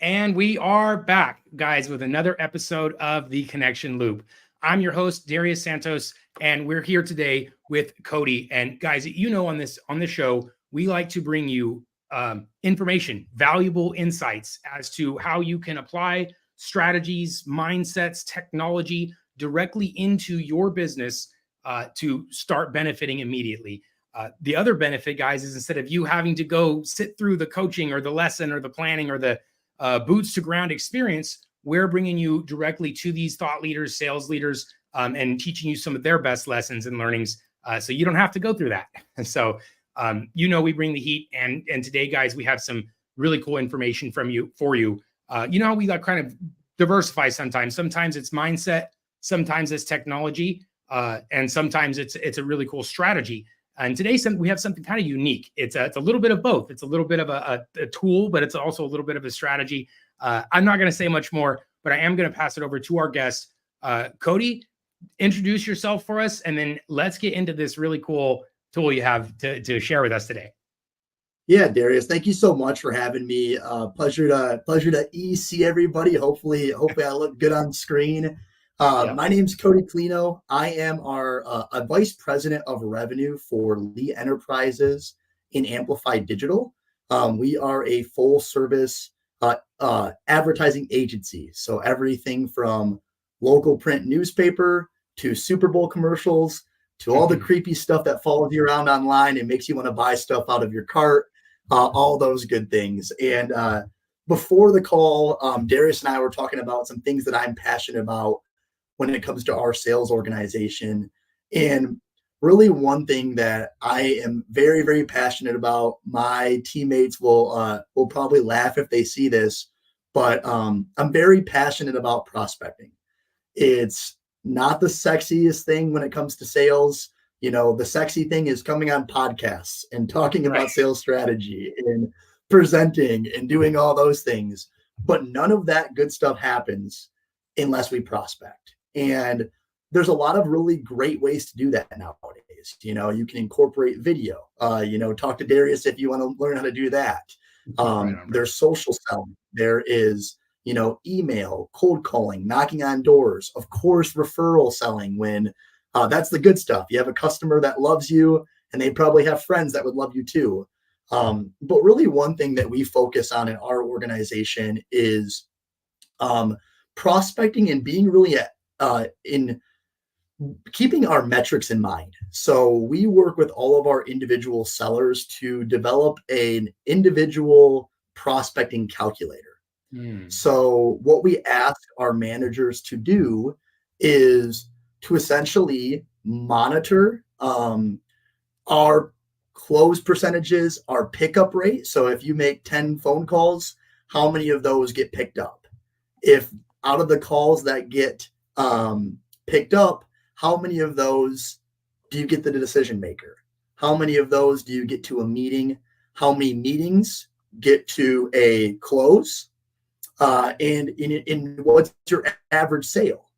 And we are back, guys, with another episode of The Connection Loop. I'm your host, Darius Santos, and we're here today with Kody. And guys, you know, on this show, we like to bring you information, valuable insights as to how you can apply strategies, mindsets, technology directly into your business to start benefiting immediately. The other benefit, guys, is instead of you having to go sit through the coaching or the lesson or the planning or the boots to ground experience, we're bringing you directly to these thought leaders, sales leaders, and teaching you some of their best lessons and learnings. So you don't have to go through that. And so, you know, we bring the heat. And today, guys, we have some really cool information for you. You know, we like kind of diversify sometimes. Sometimes it's mindset, sometimes it's technology, and sometimes it's a really cool strategy. And today, we have something kind of unique. It's a little bit of both. It's a little bit of a tool, but it's also a little bit of a strategy. I'm not going to say much more, but I am going to pass it over to our guest. Kody, introduce yourself for us, and then let's get into this really cool tool you have to share with us today. Yeah, Darius, thank you so much for having me. Pleasure to see everybody. Hopefully I look good on screen. My name's Kody Klenow. I am a vice president of revenue for Lee Enterprises in Amplified Digital. We are a full service advertising agency. So everything from local print newspaper to Super Bowl commercials to all the creepy stuff that follows you around online and makes you want to buy stuff out of your cart, all those good things. And before the call, Darius and I were talking about some things that I'm passionate about when it comes to our sales organization. And really one thing that I am very, very passionate about, my teammates will probably laugh if they see this, but I'm very passionate about prospecting. It's not the sexiest thing when it comes to sales. You know, the sexy thing is coming on podcasts and talking about sales strategy and presenting and doing all those things. But none of that good stuff happens unless we prospect. And there's a lot of really great ways to do that nowadays. You know, you can incorporate video, talk to Darius if you want to learn how to do that. There's social selling. There is, email, cold calling, knocking on doors, of course, referral selling when that's the good stuff. You have a customer that loves you and they probably have friends that would love you too. But really one thing that we focus on in our organization is prospecting and being really in keeping our metrics in mind. So we work with all of our individual sellers to develop an individual prospecting calculator. So what we ask our managers to do is to essentially monitor our close percentages, our pickup rate. So if you make 10 phone calls, how many of those get picked up? If out of the calls that get picked up, how many of those do you get to the decision maker? How many of those do you get to a meeting? How many meetings get to a close? And in what's your average sale?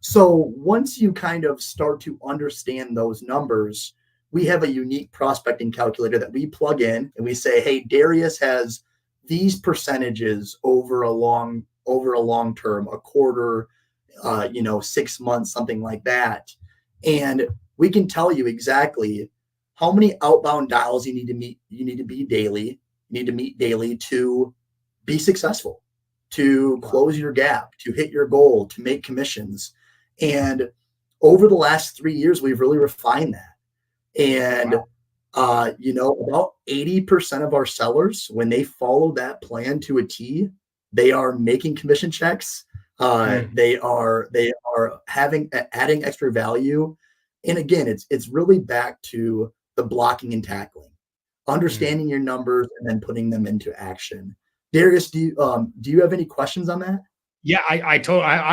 So once you kind of start to understand those numbers, we have a unique prospecting calculator that we plug in and we say, hey, Darius has these percentages over a long term, a quarter, 6 months, something like that. And we can tell you exactly how many outbound dials you need to meet daily to be successful, to close your gap, to hit your goal, to make commissions. And over the last 3 years, we've really refined that. And, about 80% of our sellers, when they follow that plan to a T, they are making commission checks. They are adding extra value. And again, it's really back to the blocking and tackling, understanding your numbers and then putting them into action. Darius, do you have any questions on that? Yeah, I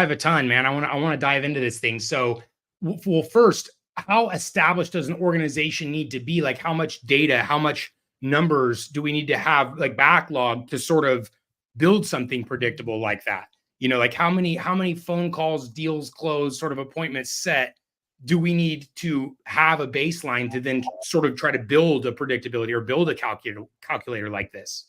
have a ton, man. I want to dive into this thing. So, well, first, how established does an organization need to be? Like, how much data, how much numbers do we need to have, like backlog, to sort of build something predictable like that? You know, like how many phone calls, deals closed, sort of appointments set do we need to have a baseline to then sort of try to build a predictability or build a calculator like this?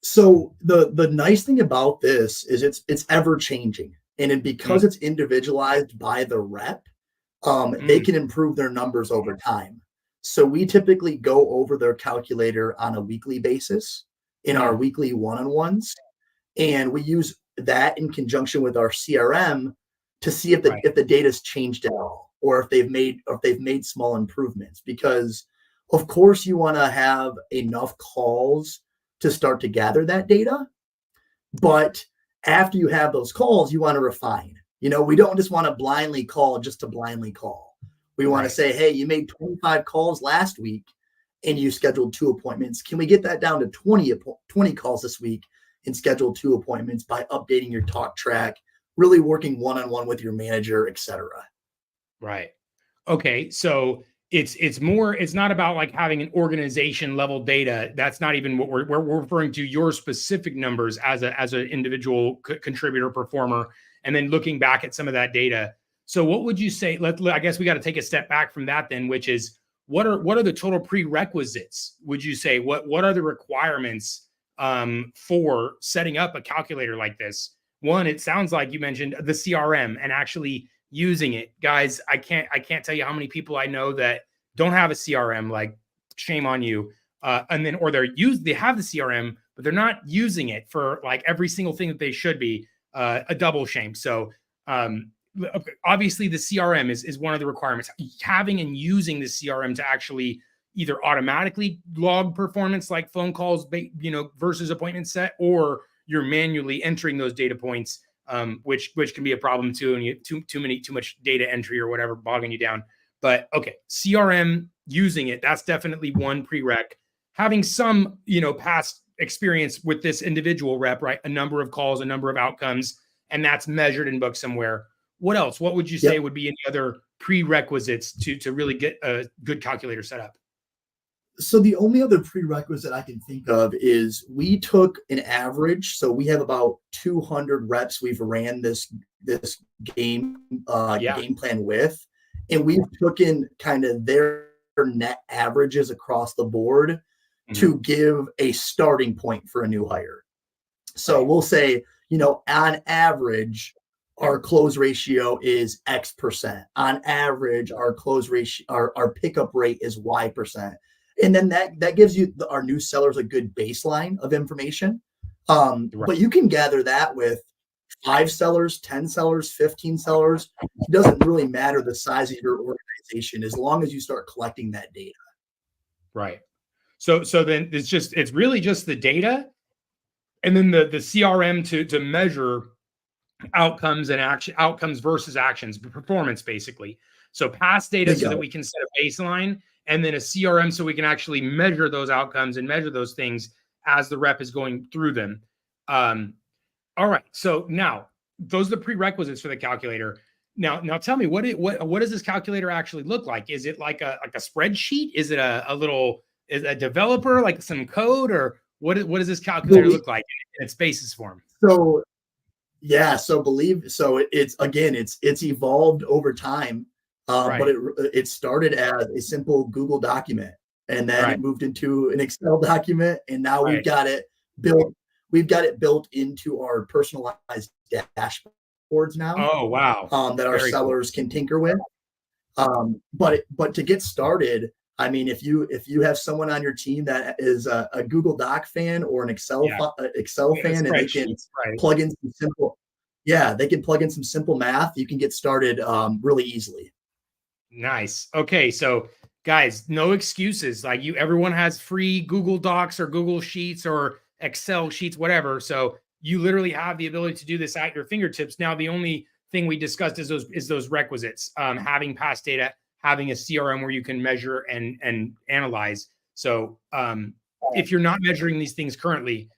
So the nice thing about this is it's ever changing, and Mm, because it's individualized by the rep, they mm, can improve their numbers over time. So we typically go over their calculator on a weekly basis in our mm. weekly one-on-ones, and we use that in conjunction with our CRM to see Right. if the data's changed at all, or if they've made small improvements. Because of course you want to have enough calls to start to gather that data, but after you have those calls, you want to refine. We don't just want to blindly call just to blindly call. We want to Right. say, hey, you made 25 calls last week and you scheduled 2 appointments. Can we get that down to 20 calls this week and schedule 2 appointments by updating your talk track, really working one-on-one with your manager, etc. Right. Okay. So it's not about like having an organization level data. That's not even what we're referring to your specific numbers as an individual contributor performer, and then looking back at some of that data. So what would you say? I guess we got to take a step back from that then, which is what are the total prerequisites? Would you say what are the requirements for setting up a calculator like this? One, it sounds like you mentioned the CRM and actually using it. Guys, I can't tell you how many people I know that don't have a CRM. Like, shame on you. And then or they have the CRM, but they're not using it for like every single thing that they should be. A double shame. So um obviously the CRM is one of the requirements. Having and using the CRM to actually either automatically log performance like phone calls, versus appointment set, or you're manually entering those data points, which can be a problem too, and you too much data entry or whatever bogging you down. But okay, CRM using it, that's definitely one prereq. Having some past experience with this individual rep, right? A number of calls, a number of outcomes, and that's measured and booked somewhere. What else? What would you say Yep. would be any other prerequisites to really get a good calculator set up? So the only other prerequisite I can think of is we took an average. So we have about 200 reps we've ran this Yeah. game plan with, and we've taken kind of their net averages across the board Mhm. to give a starting point for a new hire. So Right. we'll say, on average, our close ratio is X percent. On average, our close ratio, our pickup rate is Y%. And then that gives our new sellers a good baseline of information. Right. But you can gather that with 5 sellers, 10 sellers, 15 sellers. It doesn't really matter the size of your organization as long as you start collecting that data. Right. So then it's really just the data, and then the CRM to measure outcomes versus actions, performance basically. So past data so that Bingo. we can set a baseline, and then a CRM so we can actually measure those outcomes and measure those things as the rep is going through them. Um, all right. So now those are the prerequisites for the calculator. Now tell me what does this calculator actually look like? Is it like a spreadsheet? Is it a little is a developer like some code, or what does this calculator look like in its basis form? So Yeah, it's evolved over time, but Right. it started as a simple Google document, and then Right. it moved into an Excel document, and now Right. built. We've got it built into our personalized dashboards now, Oh, wow. that our Very cool. sellers can tinker with. But to get started, I mean, if you have someone on your team that is a Google Doc fan or an Yeah. Excel fan, and they can Spreadsheets. Right. plug in some simple, yeah, they can plug in some simple math. You can get started really easily. Nice. Okay. So, guys, no excuses. Like everyone has free Google Docs or Google Sheets or Excel sheets, whatever. So you literally have the ability to do this at your fingertips. Now, the only thing we discussed is those requisites. Having past data, having a CRM where you can measure and analyze. So, if you're not measuring these things currently,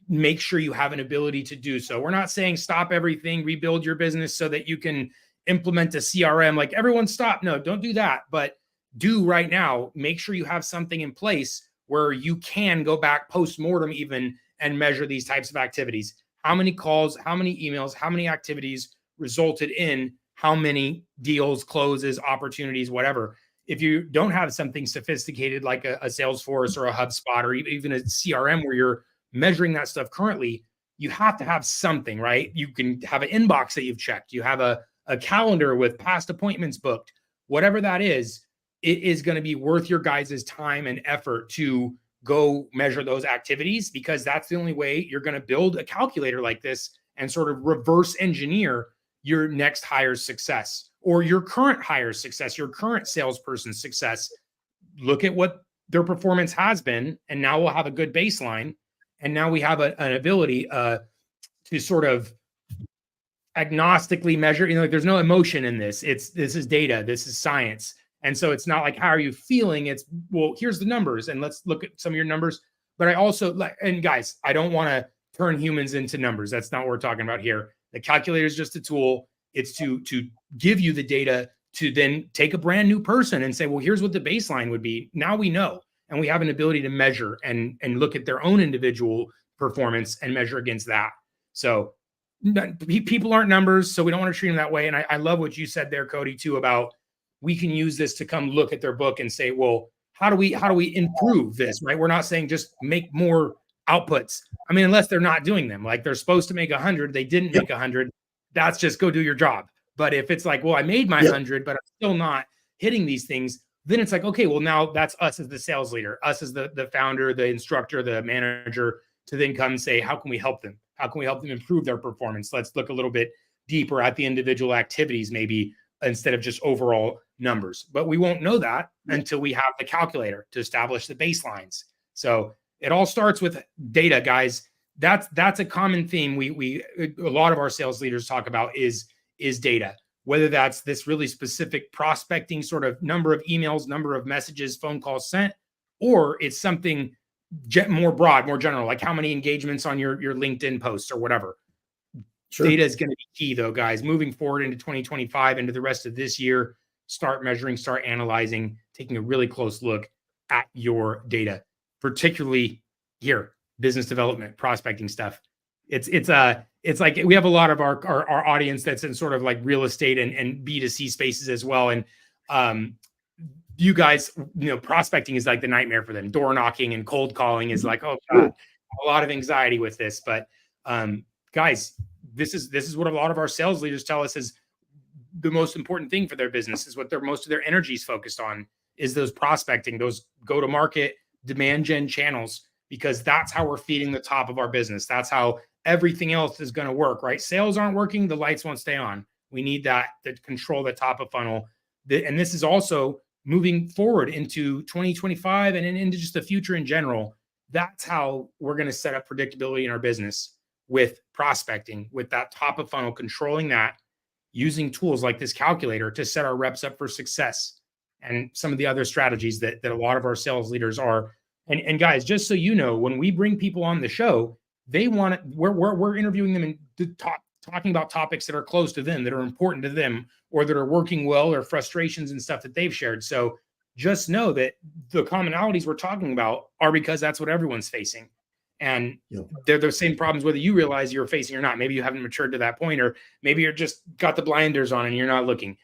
make sure you have an ability to do so. We're not saying stop everything, rebuild your business so that you can implement a CRM. Like everyone stop. No, don't do that. But do right now, make sure you have something in place where you can go back post-mortem even and measure these types of activities. How many calls, how many emails, how many activities resulted in how many deals, closes, opportunities, whatever. If you don't have something sophisticated like a Salesforce or a HubSpot or even a CRM where you're measuring that stuff currently, you have to have something, right? You can have an inbox that you've checked. You have a calendar with past appointments booked. Whatever that is, it is going to be worth your guys' time and effort to go measure those activities, because that's the only way you're going to build a calculator like this and sort of reverse engineer your next hire's success or your current hire's success, your current salesperson's success. Look at what their performance has been, and now we'll have a good baseline. And now we have an ability to sort of agnostically measure. Like there's no emotion in this. This is data. This is science. And so it's not like, how are you feeling? It's, well, here's the numbers and let's look at some of your numbers. But I also like, and guys, I don't want to turn humans into numbers. That's not what we're talking about here. The calculator is just a tool. It's to give you the data to then take a brand new person and say, well, here's what the baseline would be. Now we know, and we have an ability to measure and look at their own individual performance and measure against that. So people aren't numbers, so we don't want to treat them that way. And I love what you said there, Kody, too, about we can use this to come look at their book and say, well, how do we improve this, right? We're not saying just make more outputs. I mean, unless they're not doing them. Like they're supposed to make 100, they didn't make 100. That's just go do your job. But if it's like, well, I made my 100, but I'm still not hitting these things, then it's like, okay, well, now that's us as the sales leader, us as the founder, the instructor, the manager, to then come and say, how can we help them? How can we help them improve their performance? Let's look a little bit deeper at the individual activities, maybe, instead of just overall numbers. But we won't know that until we have the calculator to establish the baselines. So it all starts with data, guys. That's a common theme we a lot of our sales leaders talk about is data, whether that's this really specific prospecting sort of number of emails, number of messages, phone calls sent, or it's something more broad, more general, like how many engagements on your LinkedIn posts or whatever. Sure. Data is going to be key, though, guys. Moving forward into 2025, into the rest of this year, start measuring, start analyzing, taking a really close look at your data, particularly here, business development, prospecting stuff. It's like we have a lot of our audience that's in sort of like real estate and B2C spaces as well. And you guys, prospecting is like the nightmare for them. Door knocking and cold calling is like, oh God, a lot of anxiety with this. But guys, this is what a lot of our sales leaders tell us is the most important thing for their business, is what most of their energy is focused on, is those prospecting, those go-to-market demand gen channels, because that's how we're feeding the top of our business. That's how everything else is going to work, right? Sales aren't working, the lights won't stay on. We need that to control the top of funnel. And this is also moving forward into 2025 and into just the future in general. That's how we're going to set up predictability in our business, with prospecting, with that top of funnel, controlling that, using tools like this calculator to set our reps up for success, and some of the other strategies that a lot of our sales leaders are. And guys, just so you know, when we bring people on the show, we're interviewing them and talking about topics that are close to them, that are important to them, or that are working well, or frustrations and stuff that they've shared. So just know that the commonalities we're talking about are because that's what everyone's facing. And they're the same problems, whether you realize you're facing or not. Maybe you haven't matured to that point, or maybe you're just got the blinders on and you're not looking.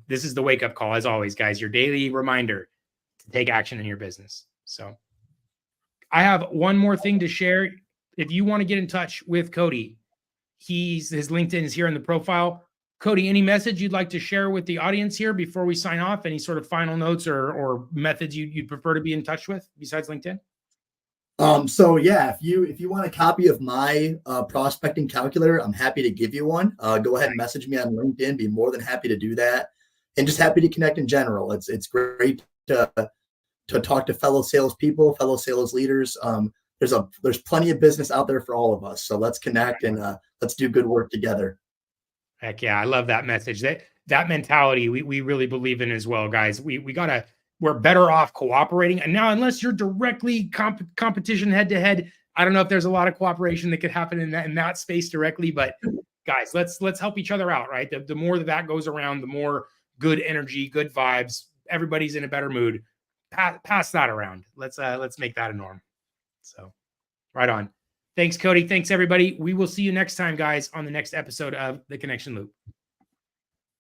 This is the wake-up call, as always, guys, your daily reminder to take action in your business. So I have one more thing to share. If you want to get in touch with Kody, his LinkedIn is here in the profile. Kody, any message you'd like to share with the audience here before we sign off? Any sort of final notes or methods you'd prefer to be in touch with besides LinkedIn? So yeah, if you want a copy of my prospecting calculator, I'm happy to give you one. Go ahead and message me on LinkedIn. Be more than happy to do that, and just happy to connect in general. It's great to talk to fellow salespeople, fellow sales leaders. There's plenty of business out there for all of us. So let's connect and let's do good work together. Heck yeah, I love that message. That mentality we really believe in as well, guys. We're better off cooperating. And now, unless you're directly competition head to head, I don't know if there's a lot of cooperation that could happen in that space directly. But guys, let's help each other out, right? The more that goes around, the more good energy, good vibes. Everybody's in a better mood. Pass that around. Let's make that a norm. So, right on. Thanks, Kody. Thanks, everybody. We will see you next time, guys, on the next episode of The Connection Loop.